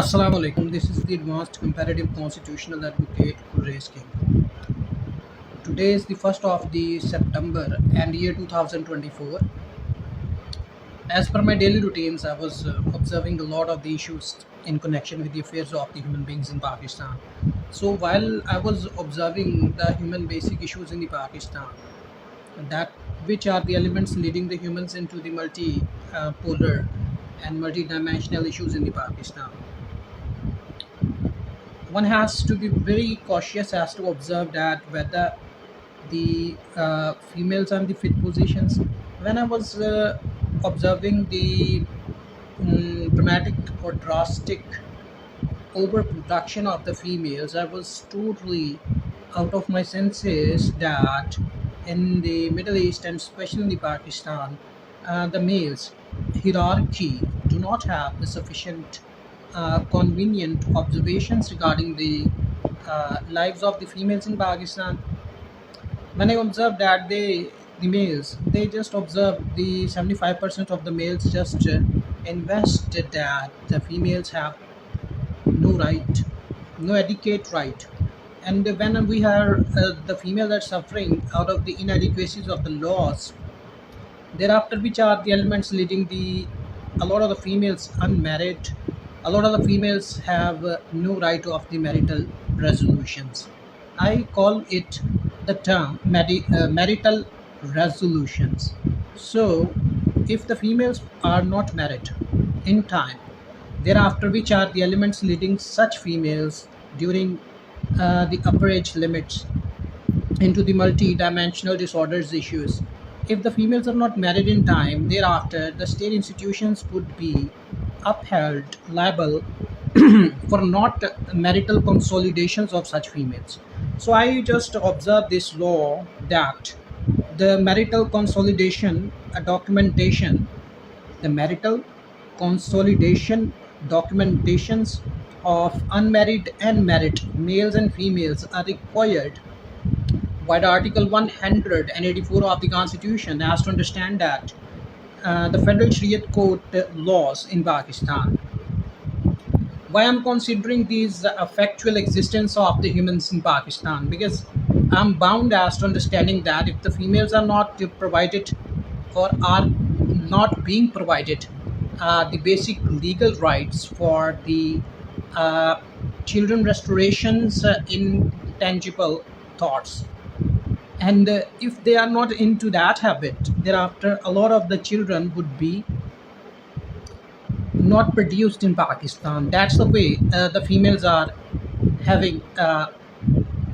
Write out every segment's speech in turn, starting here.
Assalamu alaikum. This is the Advanced Comparative Constitutional Advocate Gulraiz Ashfaq. Today is the 1st of the September and year 2024. As per my daily routines, I was observing a lot of the issues in connection with the affairs of the human beings in Pakistan. So while I was observing the human basic issues in the Pakistan, that which are the elements leading the humans into the multi-polar and multi-dimensional issues in the Pakistan, one has to be very cautious as to observe that whether the females are in the fit positions. When I was observing the dramatic or drastic overproduction of the females, I was totally out of my senses that in the Middle East and especially in the Pakistan, the males hierarchy do not have the sufficient convenient observations regarding the lives of the females in Pakistan. When I observed that the males, they just observe the 75% of the males just invested that the females have no right, no adequate right. And when we are the females are suffering out of the inadequacies of the laws, thereafter which are the elements leading the a lot of the females unmarried, a lot of the females have no right of the marital resolutions. I call it the term marital resolutions. So if the females are not married in time, thereafter which are the elements leading such females during the upper age limits into the multi-dimensional disorders issues. If the females are not married in time, thereafter the state institutions would be upheld liable for not marital consolidations of such females. So I just observe this law that the marital consolidation documentation, the marital consolidation documentations of unmarried and married males and females are required by the Article 184 of the Constitution, as to understand that the Federal Shariat Court laws in Pakistan. Why I'm considering these factual existence of the humans in Pakistan? Because I'm bound as to understanding that if the females are not provided or are not being provided the basic legal rights for the uh, children restorations in tangible thoughts, and if they are not into that habit, thereafter a lot of the children would be not produced in Pakistan. That's the way the females are having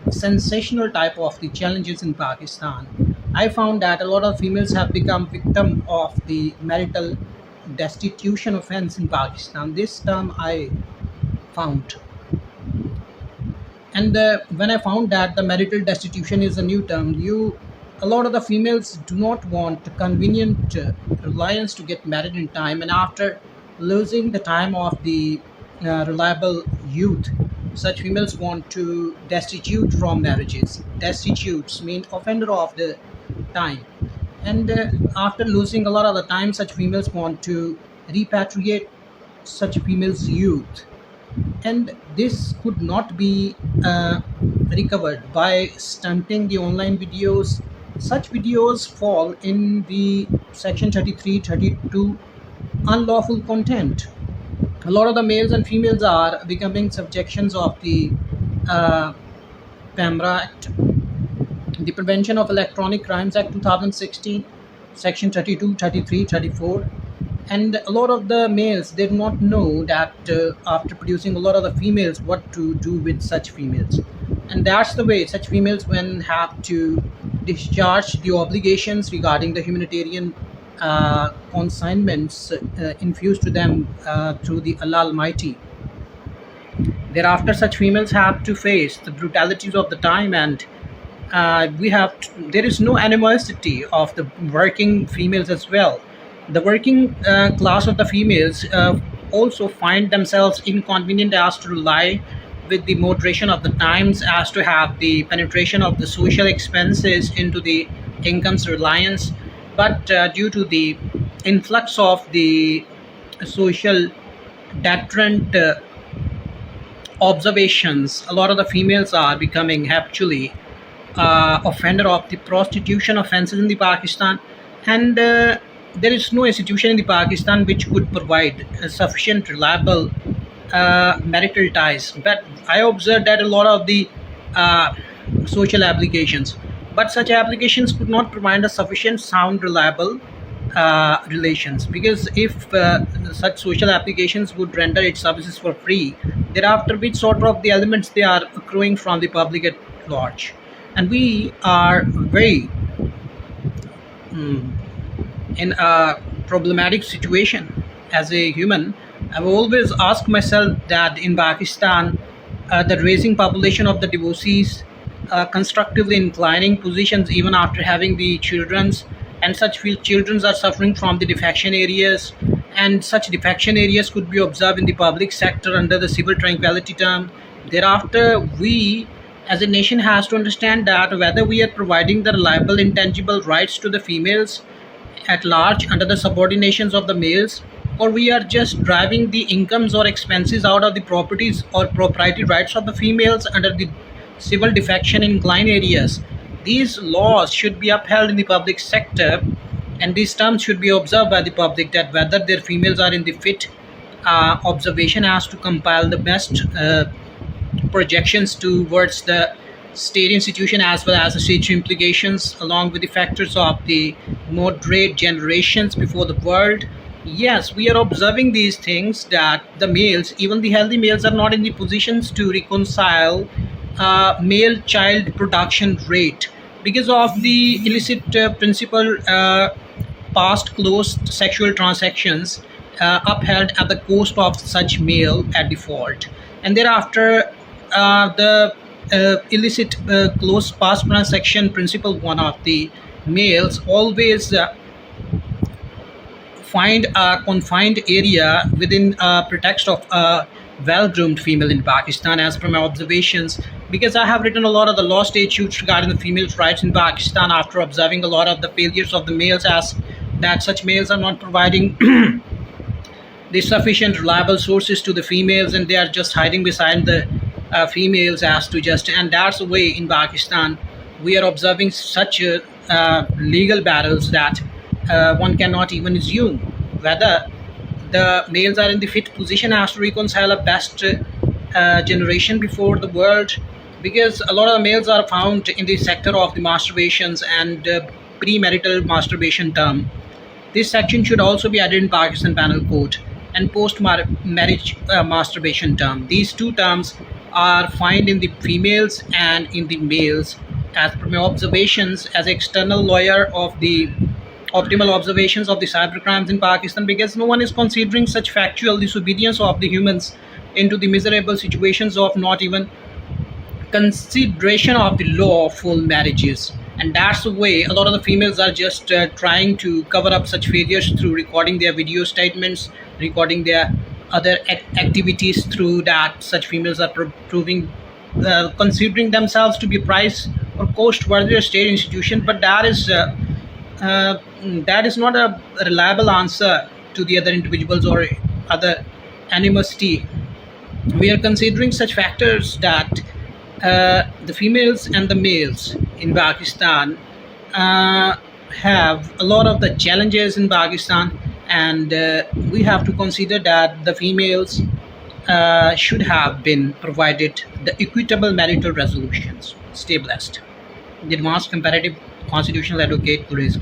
sensational type of the challenges in Pakistan. I found that a lot of females have become victim of the marital destitution offense in Pakistan. This term I found, and when I found that the marital destitution is a new term, a lot of the females do not want convenient reliance to get married in time, and after losing the time of the reliable youth, such females want to destitute from marriages. Destitutes mean offender of the time, and after losing a lot of the time, such females want to repatriate such females youth, and this could not be recovered by stunting the online videos. Such videos fall in the section 33, 32 unlawful content. A lot of the males and females are becoming subjections of the uh, PAMRA Act, the Prevention of Electronic Crimes Act 2016, section 32, 33, 34. And a lot of the males did not know that after producing a lot of the females, what to do with such females. And that's the way such females when have to discharge the obligations regarding the humanitarian consignments infused to them through the Allah Almighty. Thereafter such females have to face the brutalities of the time, and there is no animosity of the working females as well. The working class of the females also find themselves inconvenient as to rely with the moderation of the times, as to have the penetration of the social expenses into the income's reliance. But due to the influx of the social deterrent observations, a lot of the females are becoming actually offender of the prostitution offenses in the Pakistan, and there is no institution in the Pakistan which could provide a sufficient reliable marital ties. But I observed that a lot of the uh, social applications, but such applications could not provide a sufficient sound reliable relations, because if such social applications would render its services for free, thereafter which sort of the elements they are accruing from the public at large. And we are very in a problematic situation as a human. I've always asked myself that in Pakistan, the raising population of the divorcees, constructively inclining positions even after having the children's, and such children are suffering from the defection areas, and such defection areas could be observed in the public sector under the civil tranquility term. Thereafter, we as a nation has to understand that whether we are providing the reliable intangible rights to the females at large under the subordinations of the males, or we are just driving the incomes or expenses out of the properties or proprietary rights of the females under the civil defection incline areas. These laws should be upheld in the public sector, and these terms should be observed by the public, that whether their females are in the fit observation as to compile the best projections towards the state institution as well as the state implications, along with the factors of the moderate generations before the world. Yes, we are observing these things, that the males, even the healthy males, are not in the positions to reconcile male child production rate because of the illicit principle past closed sexual transactions upheld at the cost of such male at default. And thereafter, the illicit closed past transaction principle one of the males always find a confined area within a pretext of a well-groomed female in Pakistan, as per my observations, because I have written a lot of the law statutes regarding the females' rights in Pakistan after observing a lot of the failures of the males, as that such males are not providing the sufficient reliable sources to the females, and they are just hiding behind the females as to just, and that's the way in Pakistan we are observing such legal battles that one cannot even assume whether the males are in the fit position as to reconcile a best generation before the world, because a lot of the males are found in the sector of the masturbations and premarital masturbation term. This section should also be added in Pakistan Penal Code, and post-marriage masturbation term. These two terms are found in the females and in the males. As per my observations as external lawyer of the optimal observations of the cybercrimes in Pakistan, because no one is considering such factual disobedience of the humans into the miserable situations of not even consideration of the lawful marriages. And that's the way a lot of the females are just trying to cover up such failures through recording their video statements, recording their other activities, through that such females are proving considering themselves to be price or cost worthy state institution. But that is not a reliable answer to the other individuals or other animosity. We are considering such factors that the females and the males in Pakistan have a lot of the challenges in Pakistan, and we have to consider that the females should have been provided the equitable marital resolutions. Stay blessed. The Advanced Comparative Constitutional Advocate Gulraiz.